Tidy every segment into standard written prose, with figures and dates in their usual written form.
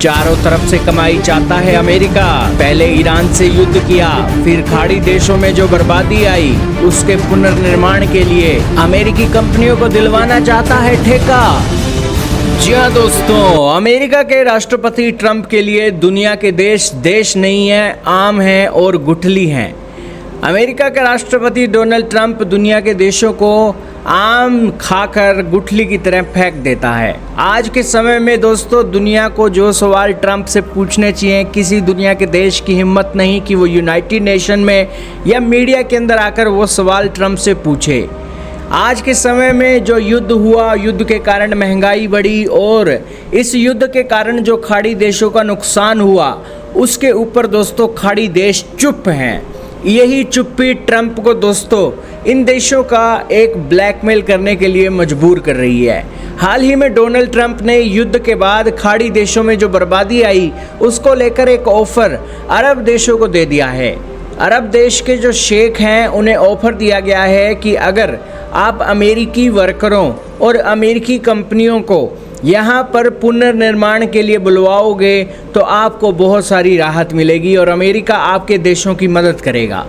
चारों तरफ से कमाई चाहता है अमेरिका। पहले ईरान से युद्ध किया, फिर खाड़ी देशों में जो बर्बादी आई उसके पुनर्निर्माण के लिए अमेरिकी कंपनियों को दिलवाना चाहता है ठेका। जी हाँ दोस्तों, अमेरिका के राष्ट्रपति ट्रंप के लिए दुनिया के देश नहीं है, आम हैं और गुठली हैं। अमेरिका के राष्ट्रपति डोनाल्ड ट्रंप दुनिया के देशों को आम खाकर गुठली की तरह फेंक देता है। आज के समय में दोस्तों, दुनिया को जो सवाल ट्रंप से पूछने चाहिए, किसी दुनिया के देश की हिम्मत नहीं कि वो यूनाइटेड नेशन में या मीडिया के अंदर आकर वो सवाल ट्रंप से पूछे। आज के समय में जो युद्ध हुआ, युद्ध के कारण महंगाई बढ़ी और इस युद्ध के कारण जो खाड़ी देशों का नुकसान हुआ उसके ऊपर दोस्तों खाड़ी देश चुप हैं। यही चुप्पी ट्रंप को दोस्तों इन देशों का एक ब्लैकमेल करने के लिए मजबूर कर रही है। हाल ही में डोनाल्ड ट्रंप ने युद्ध के बाद खाड़ी देशों में जो बर्बादी आई उसको लेकर एक ऑफर अरब देशों को दे दिया है। अरब देश के जो शेख हैं उन्हें ऑफर दिया गया है कि अगर आप अमेरिकी वर्करों और अमेरिकी कंपनियों को यहाँ पर पुनर्निर्माण के लिए बुलवाओगे तो आपको बहुत सारी राहत मिलेगी और अमेरिका आपके देशों की मदद करेगा।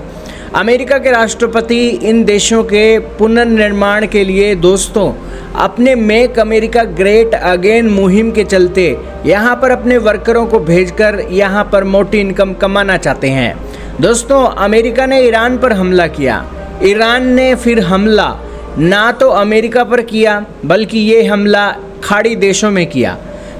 अमेरिका के राष्ट्रपति इन देशों के पुनर्निर्माण के लिए दोस्तों अपने मेक अमेरिका ग्रेट अगेन मुहिम के चलते यहाँ पर अपने वर्करों को भेजकर यहाँ पर मोटी इनकम कमाना चाहते हैं। दोस्तों, अमेरिका ने ईरान पर हमला किया, ईरान ने फिर हमला ना तो अमेरिका पर किया बल्कि ये हमला खाड़ी देशों में किया।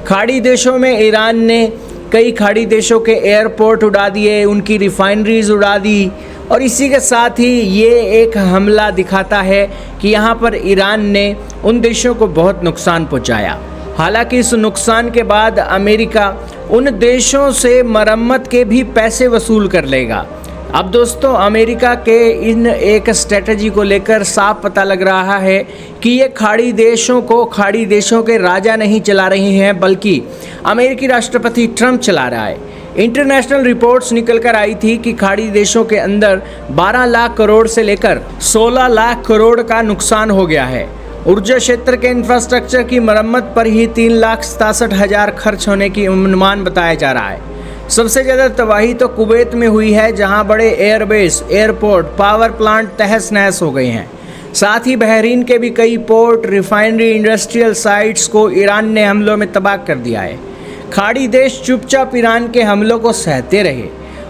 खाड़ी देशों में ईरान ने कई खाड़ी देशों के एयरपोर्ट उड़ा दिए, उनकी रिफाइनरीज उड़ा दी और इसी के साथ ही ये एक हमला दिखाता है कि यहाँ पर ईरान ने उन देशों को बहुत नुकसान पहुँचाया। हालांकि इस नुकसान के बाद अमेरिका उन देशों से मरम्मत के भी पैसे वसूल कर लेगा। अब दोस्तों, अमेरिका के इन एक स्ट्रेटजी को लेकर साफ पता लग रहा है कि ये खाड़ी देशों को खाड़ी देशों के राजा नहीं चला रहे हैं बल्कि अमेरिकी राष्ट्रपति ट्रंप चला रहा है। इंटरनेशनल रिपोर्ट्स निकल कर आई थी कि खाड़ी देशों के अंदर 12 लाख करोड़ से लेकर 16 लाख करोड़ का नुकसान हो गया है। ऊर्जा क्षेत्र के इंफ्रास्ट्रक्चर की मरम्मत पर ही 3,67,000 खर्च होने की अनुमान बताया जा रहा है। सबसे ज़्यादा तबाही तो कुवैत में हुई है, जहां बड़े एयरबेस, एयरपोर्ट, पावर प्लांट तहस नहस हो गए हैं। साथ ही बहरीन के भी कई पोर्ट, रिफाइनरी, इंडस्ट्रियल साइट्स को ईरान ने हमलों में तबाह कर दिया है। खाड़ी देश चुपचाप ईरान के हमलों को सहते रहे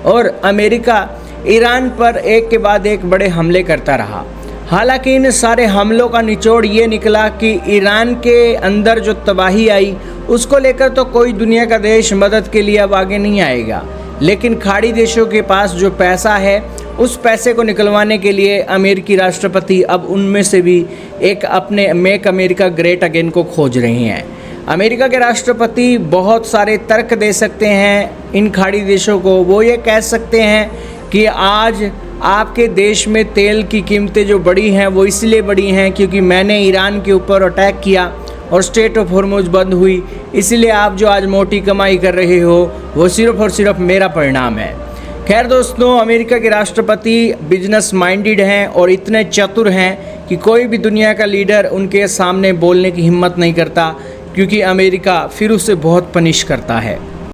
और अमेरिका ईरान पर एक के बाद एक बड़े हमले करता रहा। हालांकि इन सारे हमलों का निचोड़ ये निकला कि ईरान के अंदर जो तबाही आई उसको लेकर तो कोई दुनिया का देश मदद के लिए अब आगे नहीं आएगा, लेकिन खाड़ी देशों के पास जो पैसा है उस पैसे को निकलवाने के लिए अमेरिकी राष्ट्रपति अब उनमें से भी एक अपने मेक अमेरिका ग्रेट अगेन को खोज रहे हैं। अमेरिका के राष्ट्रपति बहुत सारे तर्क दे सकते हैं इन खाड़ी देशों को। वो ये कह सकते हैं कि आज आपके देश में तेल की कीमतें जो बढ़ी हैं वो इसलिए बढ़ी हैं क्योंकि मैंने ईरान के ऊपर अटैक किया और स्ट्रेट ऑफ हॉर्मुज़ बंद हुई, इसलिए आप जो आज मोटी कमाई कर रहे हो वो सिर्फ और सिर्फ मेरा परिणाम है। खैर दोस्तों, अमेरिका के राष्ट्रपति बिजनेस माइंडेड हैं और इतने चतुर हैं कि कोई भी दुनिया का लीडर उनके सामने बोलने की हिम्मत नहीं करता, क्योंकि अमेरिका फिर उसे बहुत पनिश करता है।